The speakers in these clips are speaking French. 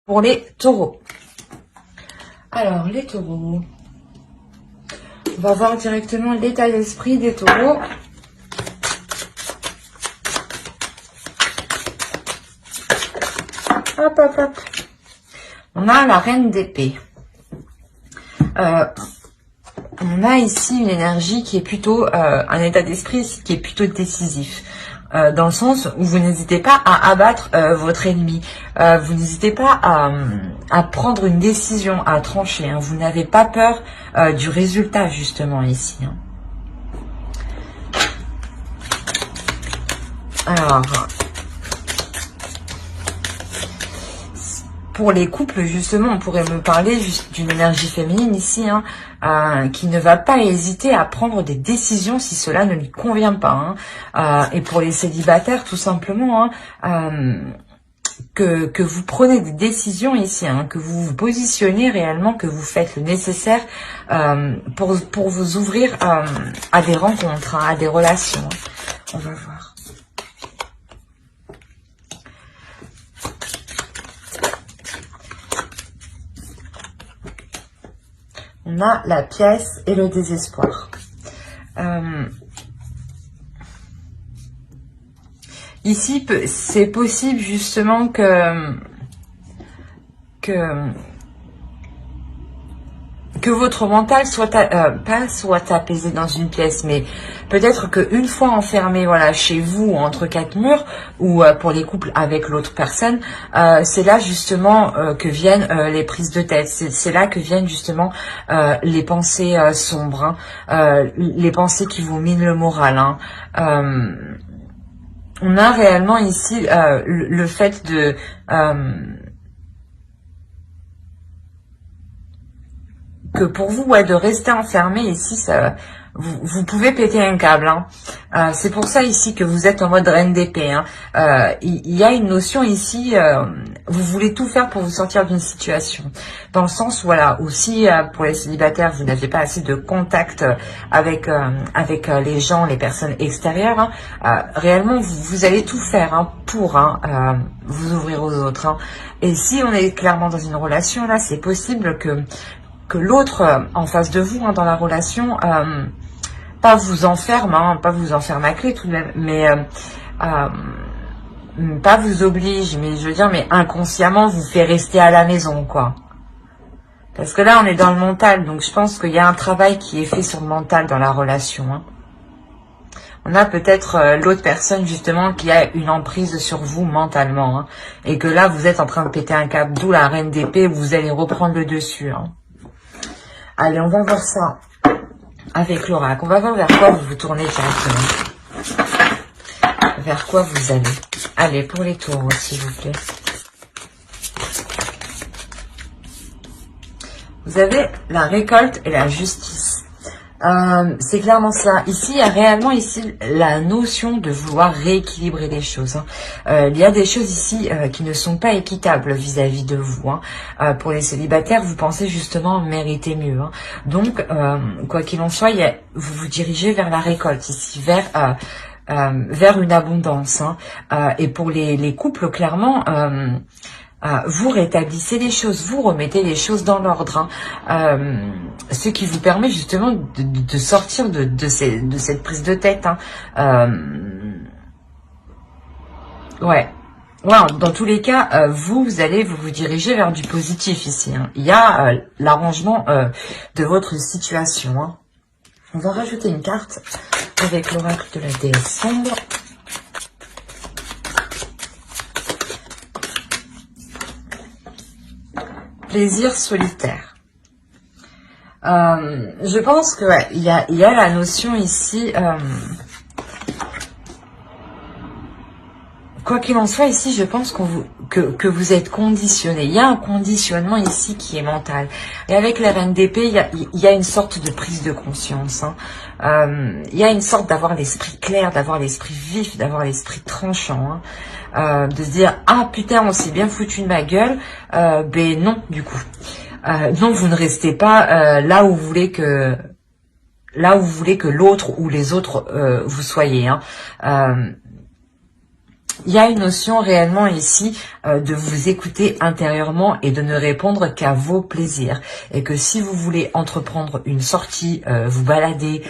pour les taureaux. Alors, les taureaux. On va voir directement l'état d'esprit des taureaux. Hop, hop, hop. On a la reine d'épée. On a ici une énergie qui est plutôt, un état d'esprit qui est plutôt décisif. Dans le sens où vous n'hésitez pas à abattre votre ennemi. Vous n'hésitez pas à prendre une décision, à trancher. Hein. Vous n'avez pas peur du résultat, justement, ici. Hein. Alors, pour les couples, justement, on pourrait me parler juste d'une énergie féminine ici, hein, qui ne va pas hésiter à prendre des décisions si cela ne lui convient pas. Hein. Et pour les célibataires, tout simplement, hein, que vous prenez des décisions ici, hein, que vous vous positionnez réellement, que vous faites le nécessaire pour vous ouvrir à des rencontres, hein, à des relations. Hein. On va voir. On a la pièce et le désespoir. Ici, c'est possible justement que votre mental soit pas soit apaisé dans une pièce, mais peut-être qu'une fois enfermé, voilà, chez vous entre quatre murs, ou pour les couples avec l'autre personne, c'est là justement que viennent les prises de tête. C'est là que viennent justement les pensées sombres, hein, les pensées qui vous minent le moral. Hein. On a réellement ici le fait de que pour vous, ouais, de rester enfermé ici, ça, vous pouvez péter un câble. Hein. C'est pour ça ici que vous êtes en mode reine d'épée. Hein. Il y a une notion ici, vous voulez tout faire pour vous sortir d'une situation. Dans le sens, voilà, aussi pour les célibataires, vous n'avez pas assez de contact avec les gens, les personnes extérieures. Hein. Réellement, vous allez tout faire, hein, pour vous ouvrir aux autres. Hein. Et si on est clairement dans une relation, là, c'est possible que l'autre en face de vous, hein, dans la relation, pas vous enferme, hein, pas vous enferme à clé tout de même, mais pas vous oblige, mais je veux dire, mais inconsciemment vous fait rester à la maison, quoi. Parce que là, on est dans le mental, donc je pense qu'il y a un travail qui est fait sur le mental dans la relation. Hein. On a peut-être l'autre personne, justement, qui a une emprise sur vous mentalement, hein, et que là, vous êtes en train de péter un câble, d'où la reine d'épée, vous allez reprendre le dessus. Hein. Allez, on va voir ça avec l'oracle. On va voir vers quoi vous vous tournez directement. Vers quoi vous allez. Allez, pour les taureaux, s'il vous plaît. Vous avez la récolte et la justice. C'est clairement ça. Ici, il y a réellement ici la notion de vouloir rééquilibrer les choses. Hein. Il y a des choses ici qui ne sont pas équitables vis-à-vis de vous. Hein. Pour les célibataires, vous pensez justement mériter mieux. Hein. Donc, quoi qu'il en soit, vous vous dirigez vers la récolte ici, vers une abondance. Hein. Et pour les couples, clairement... vous rétablissez les choses, vous remettez les choses dans l'ordre, hein. Ce qui vous permet justement de sortir de cette prise de tête. Hein. Ouais, dans tous les cas, vous allez vous diriger vers du positif ici. Hein. Il y a l'arrangement de votre situation. Hein. On va rajouter une carte avec l'oracle de la déesse sombre. Plaisir solitaire. Je pense que ouais, il y a la notion ici, quoi qu'il en soit ici, je pense que vous êtes conditionné. Il y a un conditionnement ici qui est mental. Et avec la reine d'épée, il y a une sorte de prise de conscience. Hein. Il y a une sorte d'avoir l'esprit clair, d'avoir l'esprit vif, d'avoir l'esprit tranchant. Hein. De se dire, ah putain, on s'est bien foutu de ma gueule. Ben non, du coup. Non, vous ne restez pas là où vous voulez que l'autre ou les autres vous soyez. Hein. Il y a une notion réellement ici de vous écouter intérieurement et de ne répondre qu'à vos plaisirs. Et que si vous voulez entreprendre une sortie, vous balader,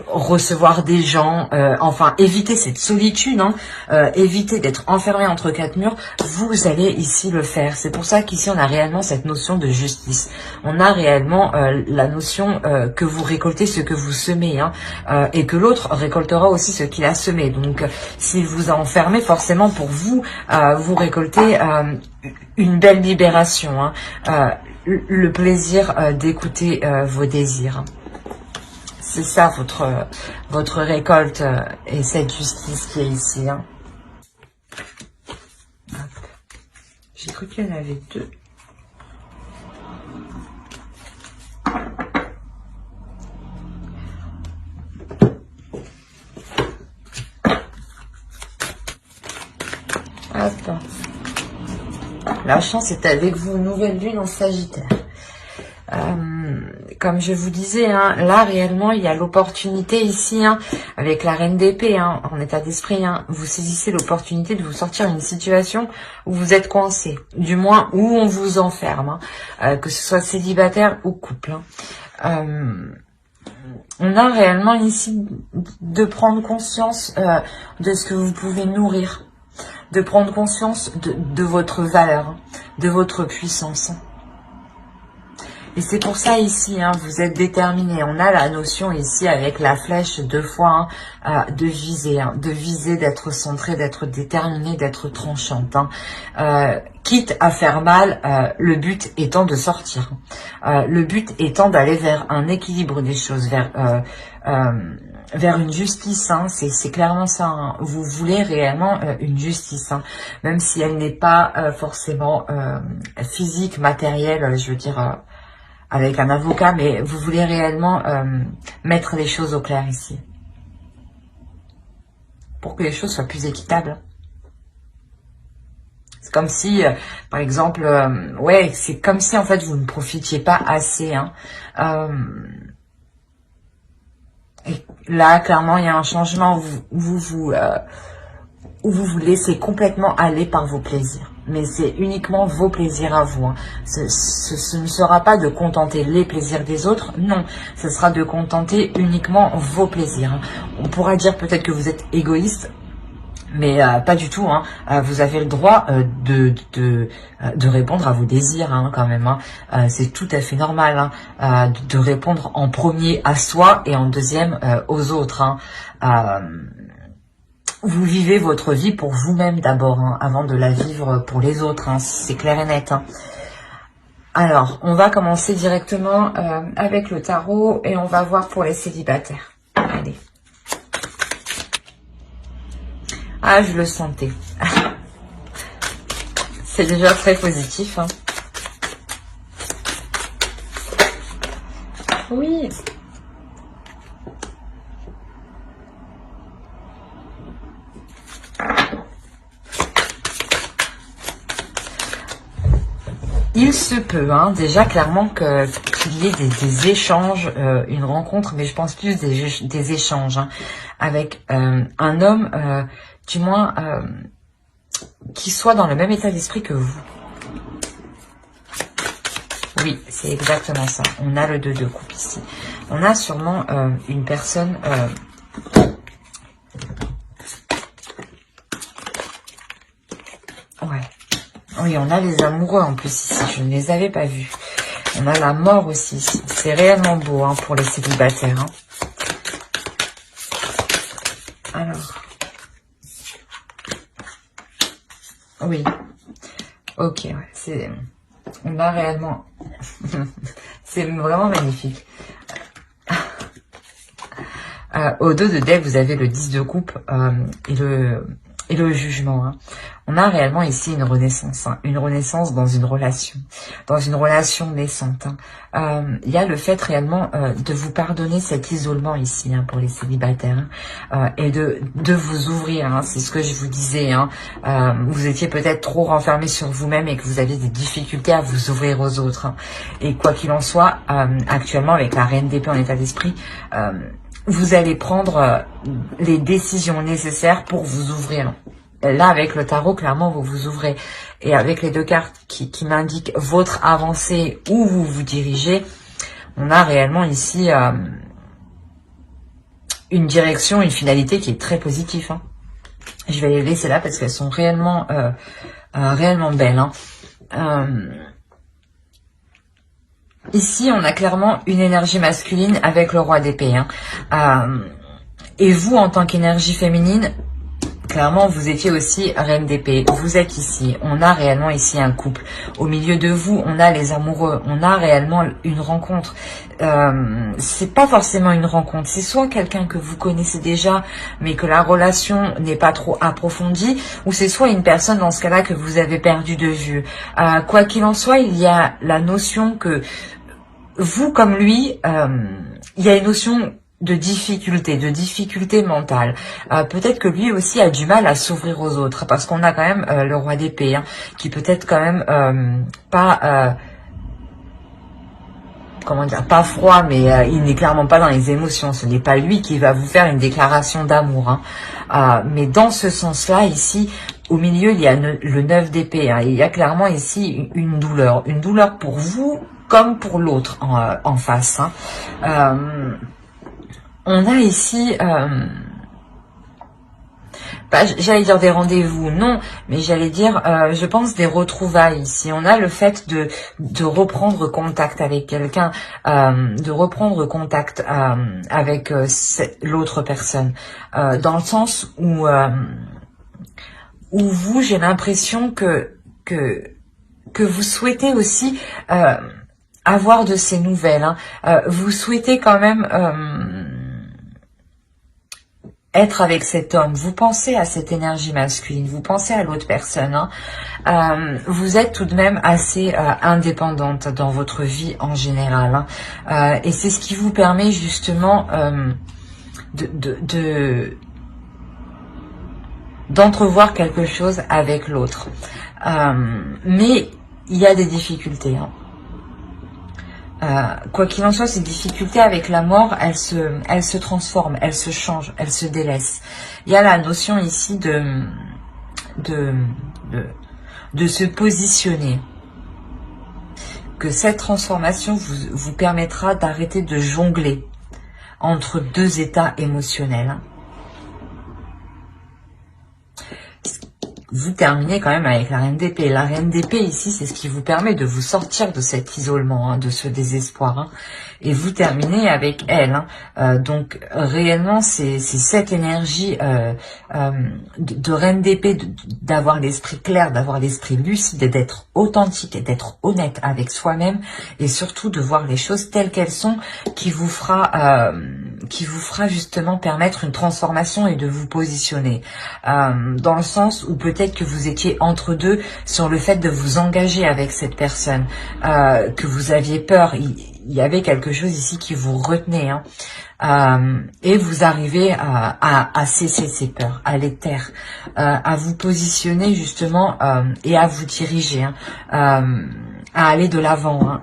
recevoir des gens, enfin éviter cette solitude, hein, éviter d'être enfermé entre quatre murs, vous allez ici le faire. C'est pour ça qu'ici on a réellement cette notion de justice. On a réellement la notion que vous récoltez ce que vous semez, hein, et que l'autre récoltera aussi ce qu'il a semé. Donc s'il vous a enfermé, forcément pour vous, vous récoltez une belle libération, hein, le plaisir d'écouter vos désirs. C'est ça votre récolte et cette justice qui est ici. Hein. J'ai cru qu'il y en avait deux. Hop. La chance est avec vous, nouvelle lune en Sagittaire. Comme je vous disais, hein, là réellement il y a l'opportunité ici, hein, avec la reine d'épée, hein, en état d'esprit, hein, vous saisissez l'opportunité de vous sortir d'une situation où vous êtes coincé, du moins où on vous enferme, hein, que ce soit célibataire ou couple. Hein. On a réellement ici de prendre conscience de ce que vous pouvez nourrir, de prendre conscience de votre valeur, de votre puissance. Et c'est pour ça ici, hein, vous êtes déterminé. On a la notion ici avec la flèche 2 fois, hein, de viser, d'être centré, d'être déterminé, d'être tranchante. Hein. Quitte à faire mal, le but étant de sortir. Le but étant d'aller vers un équilibre des choses, vers une justice, hein, c'est clairement ça. Hein. Vous voulez réellement une justice, hein, même si elle n'est pas forcément physique, matérielle, je veux dire, avec un avocat, mais vous voulez réellement mettre les choses au clair ici, pour que les choses soient plus équitables. C'est comme si, par exemple, ouais, c'est comme si en fait vous ne profitiez pas assez, hein. Et là, clairement, il y a un changement où vous vous laissez complètement aller par vos plaisirs. Mais c'est uniquement vos plaisirs à vous. Hein. Ce ne sera pas de contenter les plaisirs des autres, non. Ce sera de contenter uniquement vos plaisirs. Hein. On pourra dire peut-être que vous êtes égoïste, mais pas du tout. Hein. Vous avez le droit de répondre à vos désirs, hein, quand même. Hein. C'est tout à fait normal, hein, de répondre en premier à soi et en deuxième aux autres. Hein. Vous vivez votre vie pour vous-même d'abord, hein, avant de la vivre pour les autres. Hein, c'est clair et net. Hein. Alors, on va commencer directement avec le tarot et on va voir pour les célibataires. Allez. Ah, je le sentais. C'est déjà très positif. Hein. Oui. Il se peut, hein, déjà clairement qu'il y ait des échanges, une rencontre, mais je pense plus des échanges, hein, avec un homme, du moins, qui soit dans le même état d'esprit que vous. Oui, c'est exactement ça. On a le 2 de coupe ici. On a sûrement une personne... ouais. Oui, on a les amoureux en plus ici. Je ne les avais pas vus. On a la mort aussi ici. C'est réellement beau, hein, pour les célibataires. Hein. Alors. Oui. Ok, ouais. On a réellement... c'est vraiment magnifique. Au 2 de dés, vous avez le 10 de coupe et le jugement. Hein. On a réellement ici une renaissance, hein, une renaissance dans une relation naissante. Hein. Il y a le fait réellement de vous pardonner cet isolement ici, hein, pour les célibataires, hein, et de vous ouvrir. Hein, c'est ce que je vous disais. Hein. Vous étiez peut-être trop renfermé sur vous-même et que vous aviez des difficultés à vous ouvrir aux autres. Hein. Et quoi qu'il en soit, actuellement avec la reine d'épée en état d'esprit, vous allez prendre les décisions nécessaires pour vous ouvrir. Là, avec le tarot, clairement, vous vous ouvrez. Et avec les deux cartes qui m'indiquent votre avancée, où vous vous dirigez, on a réellement ici une direction, une finalité qui est très positive. Hein. Je vais les laisser là parce qu'elles sont réellement, réellement belles. Hein. Ici, on a clairement une énergie masculine avec le roi d'épée. Hein. Et vous, en tant qu'énergie féminine, clairement, vous étiez aussi reine d'épée. Vous êtes ici. On a réellement ici un couple. Au milieu de vous, on a les amoureux. On a réellement une rencontre. C'est pas forcément une rencontre. C'est soit quelqu'un que vous connaissez déjà, mais que la relation n'est pas trop approfondie, ou c'est soit une personne dans ce cas-là que vous avez perdu de vue. Quoi qu'il en soit, il y a la notion que vous, comme lui, il y a une notion de difficulté mentale. Peut-être que lui aussi a du mal à s'ouvrir aux autres, parce qu'on a quand même le roi d'épée, hein, qui peut-être quand même pas... comment dire, pas froid, mais il n'est clairement pas dans les émotions. Ce n'est pas lui qui va vous faire une déclaration d'amour. Hein. Mais dans ce sens-là, ici, au milieu, il y a le 9 d'épée. Hein. Il y a clairement ici une douleur pour vous comme pour l'autre en face. Hein. On a ici... j'allais dire des rendez-vous, non, mais j'allais dire, je pense des retrouvailles ici. On a le fait de reprendre contact avec quelqu'un, de reprendre contact avec l'autre personne, dans le sens où vous, j'ai l'impression que vous souhaitez aussi avoir de ces nouvelles. Hein. Vous souhaitez quand même... être avec cet homme, vous pensez à cette énergie masculine, vous pensez à l'autre personne, hein. Vous êtes tout de même assez indépendante dans votre vie en général, hein. Et c'est ce qui vous permet justement d'entrevoir quelque chose avec l'autre. Mais il y a des difficultés, hein. Quoi qu'il en soit, ces difficultés avec la mort, elles se transforment, elles se changent, elles se délaissent. Il y a la notion ici de se positionner. Que cette transformation vous permettra d'arrêter de jongler entre deux états émotionnels. Vous terminez quand même avec la reine d'épée. La reine d'épée ici, c'est ce qui vous permet de vous sortir de cet isolement, hein, de ce désespoir. Hein. Et vous terminez avec elle. Hein. Donc réellement, c'est cette énergie de reine d'épée, d'avoir l'esprit clair, d'avoir l'esprit lucide, et d'être authentique et d'être honnête avec soi-même. Et surtout de voir les choses telles qu'elles sont, qui vous fera justement permettre une transformation et de vous positionner. Dans le sens où peut-être que vous étiez entre deux sur le fait de vous engager avec cette personne, que vous aviez peur, il y avait quelque chose ici qui vous retenait, hein. Et vous arrivez à cesser ces peurs, à les taire, à vous positionner justement et à vous diriger, hein, à aller de l'avant, hein.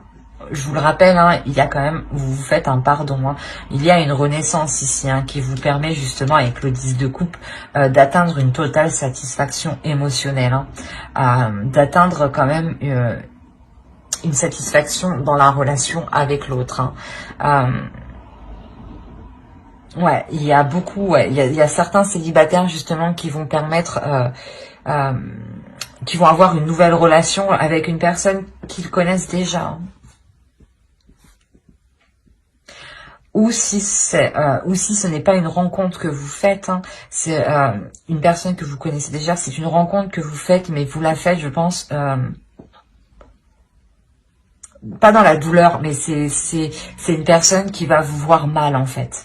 Je vous le rappelle, hein, il y a quand même, vous faites un pardon. Hein. Il y a une renaissance ici, hein, qui vous permet justement avec le 10 de coupe d'atteindre une totale satisfaction émotionnelle, hein, d'atteindre quand même une satisfaction dans la relation avec l'autre. Hein. Ouais, il y a beaucoup, ouais, il y a certains célibataires justement qui vont permettre, qui vont avoir une nouvelle relation avec une personne qu'ils connaissent déjà. Hein. Ou si ce n'est pas une rencontre que vous faites, hein, c'est une personne que vous connaissez déjà, c'est une rencontre que vous faites, mais vous la faites, je pense, pas dans la douleur, mais c'est une personne qui va vous voir mal, en fait.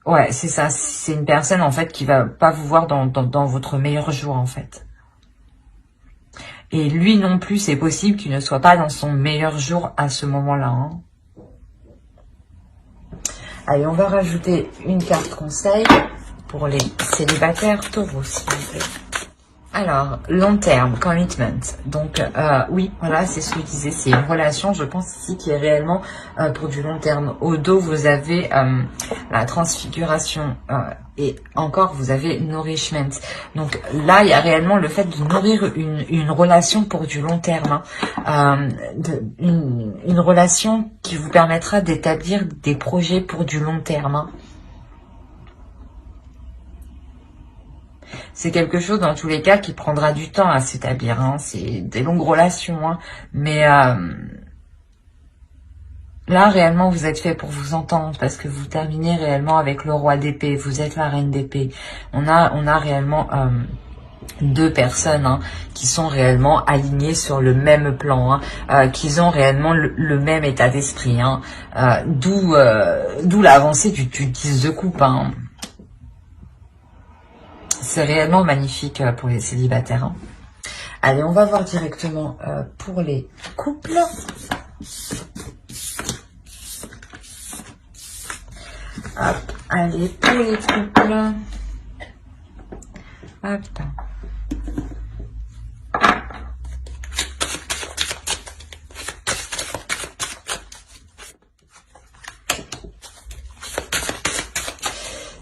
Ouais, c'est ça, c'est une personne, en fait, qui va pas vous voir dans votre meilleur jour, en fait. Et lui non plus, c'est possible qu'il ne soit pas dans son meilleur jour à ce moment-là. Hein. Allez, on va rajouter une carte conseil pour les célibataires taureaux, s'il vous plaît. Alors, long terme, commitment. Donc, oui, voilà, c'est ce que je disais. C'est une relation, je pense ici, qui est réellement pour du long terme. Au dos, vous avez la transfiguration et encore, vous avez nourishment. Donc là, il y a réellement le fait de nourrir une relation pour du long terme. Hein. Une relation qui vous permettra d'établir des projets pour du long terme. Hein. C'est quelque chose, dans tous les cas, qui prendra du temps à s'établir. Hein. C'est des longues relations. Hein. Mais là, réellement, vous êtes fait pour vous entendre parce que vous terminez réellement avec le roi d'épée. Vous êtes la reine d'épée. On a réellement deux personnes hein, qui sont réellement alignées sur le même plan, hein, qui ont réellement le même état d'esprit. Hein. D'où l'avancée du 10 de coupe. Hein. C'est réellement magnifique pour les célibataires. Hein. Allez, on va voir directement pour les couples. Hop, allez, pour les couples. Hop.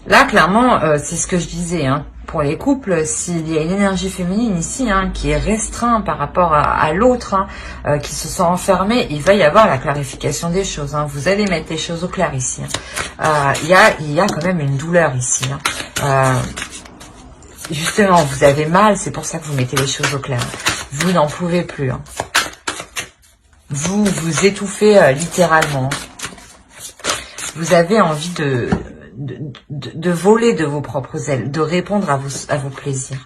Là, clairement, c'est ce que je disais, hein. Pour les couples, s'il y a une énergie féminine ici hein, qui est restreinte par rapport à l'autre, hein, qui se sent enfermée, il va y avoir la clarification des choses. Hein. Vous allez mettre les choses au clair ici. Hein. Il y a quand même une douleur ici. Hein. Justement, vous avez mal, c'est pour ça que vous mettez les choses au clair. Vous n'en pouvez plus. Hein. Vous vous étouffez littéralement. Vous avez envie de voler de vos propres ailes, de répondre à vos plaisirs.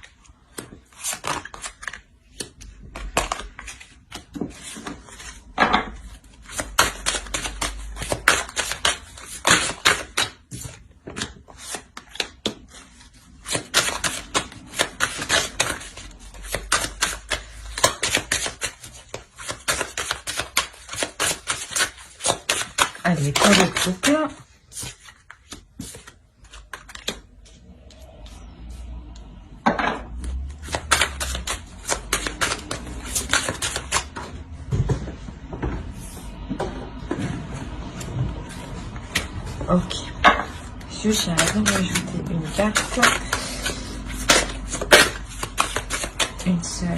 Allez, pour le couple. Ok. Juste, j'ai rajouter une carte. Une seule.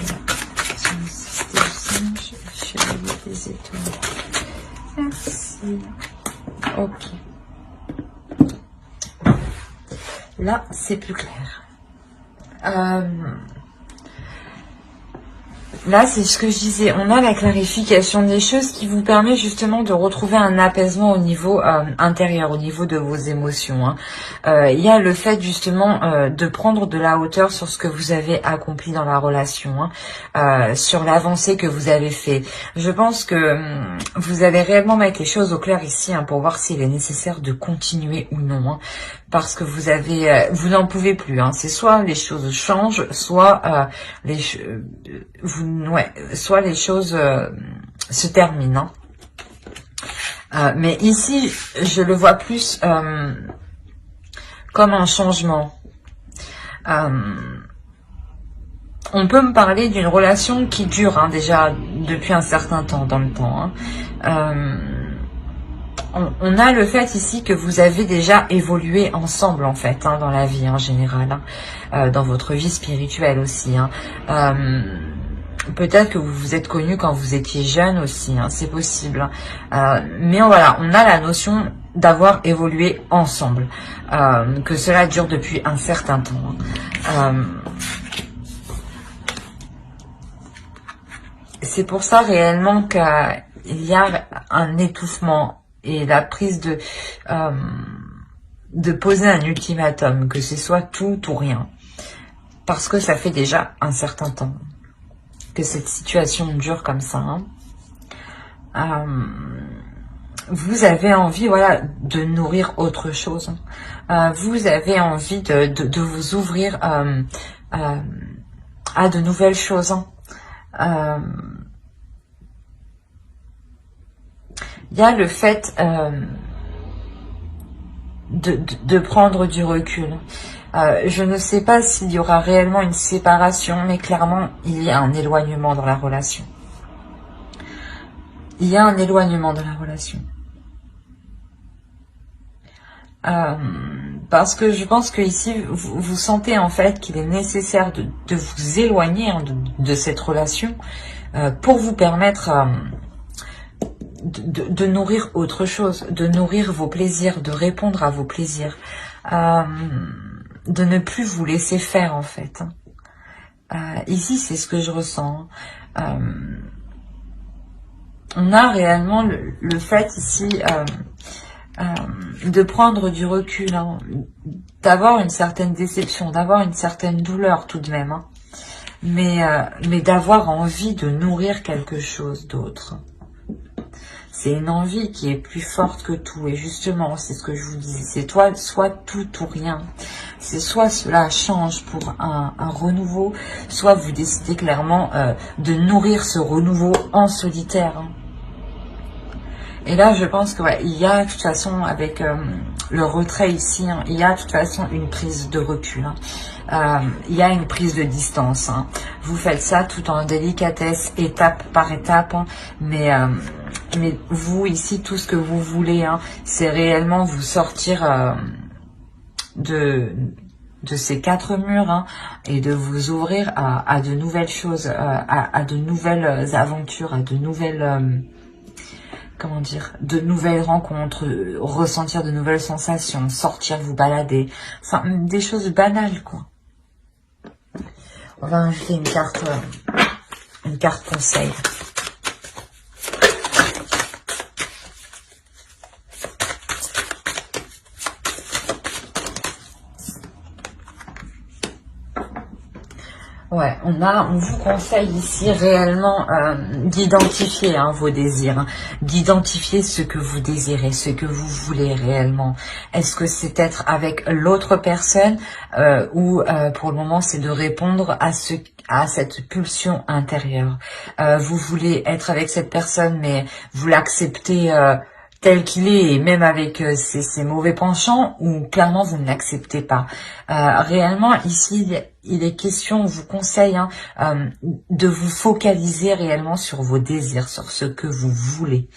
Sur le système singe, chevalier des étoiles. Merci. Ok. Là, c'est plus clair. Là, c'est ce que je disais, on a la clarification des choses qui vous permet justement de retrouver un apaisement au niveau intérieur, au niveau de vos émotions. Hein. Il y a le fait justement de prendre de la hauteur sur ce que vous avez accompli dans la relation, hein, sur l'avancée que vous avez fait. Je pense que vous allez réellement mettre les choses au clair ici hein, pour voir s'il est nécessaire de continuer ou non. Hein, parce que vous n'en pouvez plus. Hein. C'est soit les choses changent, soit soit les choses se terminent. Hein. Mais ici, je le vois plus comme un changement. On peut me parler d'une relation qui dure hein, déjà depuis un certain temps dans le temps. Hein. On a le fait ici que vous avez déjà évolué ensemble en fait hein, dans la vie en général, hein, dans votre vie spirituelle aussi. Hein. Peut-être que vous vous êtes connus quand vous étiez jeune aussi, hein, c'est possible. Mais voilà, on a la notion d'avoir évolué ensemble, que cela dure depuis un certain temps. C'est pour ça réellement qu'il y a un étouffement et la prise de poser un ultimatum, que ce soit tout ou rien. Parce que ça fait déjà un certain temps que cette situation dure comme ça. Hein. Vous avez envie voilà, de nourrir autre chose. Vous avez envie de vous ouvrir à de nouvelles choses. Hein. Il y a le fait de prendre du recul. Je ne sais pas s'il y aura réellement une séparation, mais clairement, il y a un éloignement dans la relation. Il y a un éloignement dans la relation. Parce que je pense que ici, vous sentez en fait qu'il est nécessaire de vous éloigner hein, de cette relation pour vous permettre de nourrir autre chose, de nourrir vos plaisirs, de répondre à vos plaisirs, de ne plus vous laisser faire en fait. Ici, c'est ce que je ressens. On a réellement le fait ici de prendre du recul, hein, d'avoir une certaine déception, d'avoir une certaine douleur tout de même, hein, mais d'avoir envie de nourrir quelque chose d'autre. C'est une envie qui est plus forte que tout. Et justement, c'est ce que je vous disais. C'est soit tout ou rien. C'est soit cela change pour un renouveau, soit vous décidez clairement de nourrir ce renouveau en solitaire. Hein. Et là, je pense que ouais, il y a de toute façon, avec le retrait ici, hein, il y a de toute façon une prise de recul. Hein. Il y a une prise de distance. Hein. Vous faites ça tout en délicatesse, étape par étape. Hein, mais vous, ici, tout ce que vous voulez, hein, c'est réellement vous sortir de ces 4 murs hein, et de vous ouvrir à de nouvelles choses, à de nouvelles aventures, à de nouvelles... comment dire, de nouvelles rencontres, ressentir de nouvelles sensations, sortir, vous balader, enfin, des choses banales, quoi. On va inviter une carte conseil. Ouais, on vous conseille ici réellement d'identifier hein, vos désirs, hein, d'identifier ce que vous désirez, ce que vous voulez réellement. Est-ce que c'est être avec l'autre personne ou pour le moment c'est de répondre à cette pulsion intérieure. Vous voulez être avec cette personne mais vous l'acceptez tel qu'il est, et même avec ses mauvais penchants, ou clairement vous ne l'acceptez pas. Réellement, ici, il est question, on vous conseille hein, de vous focaliser réellement sur vos désirs, sur ce que vous voulez.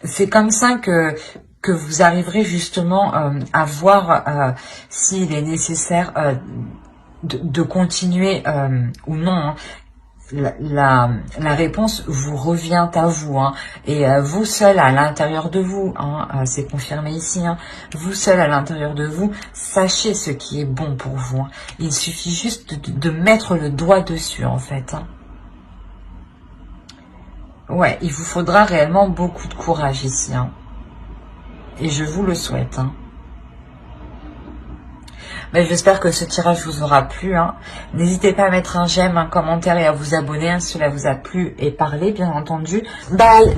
C'est comme ça que vous arriverez justement à voir s'il est nécessaire de continuer ou non. Hein. La réponse vous revient à vous hein, et vous seul à l'intérieur de vous, hein, c'est confirmé ici, hein, vous seul à l'intérieur de vous, sachez ce qui est bon pour vous. Hein. Il suffit juste de mettre le doigt dessus en fait. Hein. Ouais, il vous faudra réellement beaucoup de courage ici. Hein. Et je vous le souhaite. Hein. Mais j'espère que ce tirage vous aura plu. Hein. N'hésitez pas à mettre un j'aime, un commentaire et à vous abonner. Hein, si cela vous a plu et parlé, bien entendu. Bye!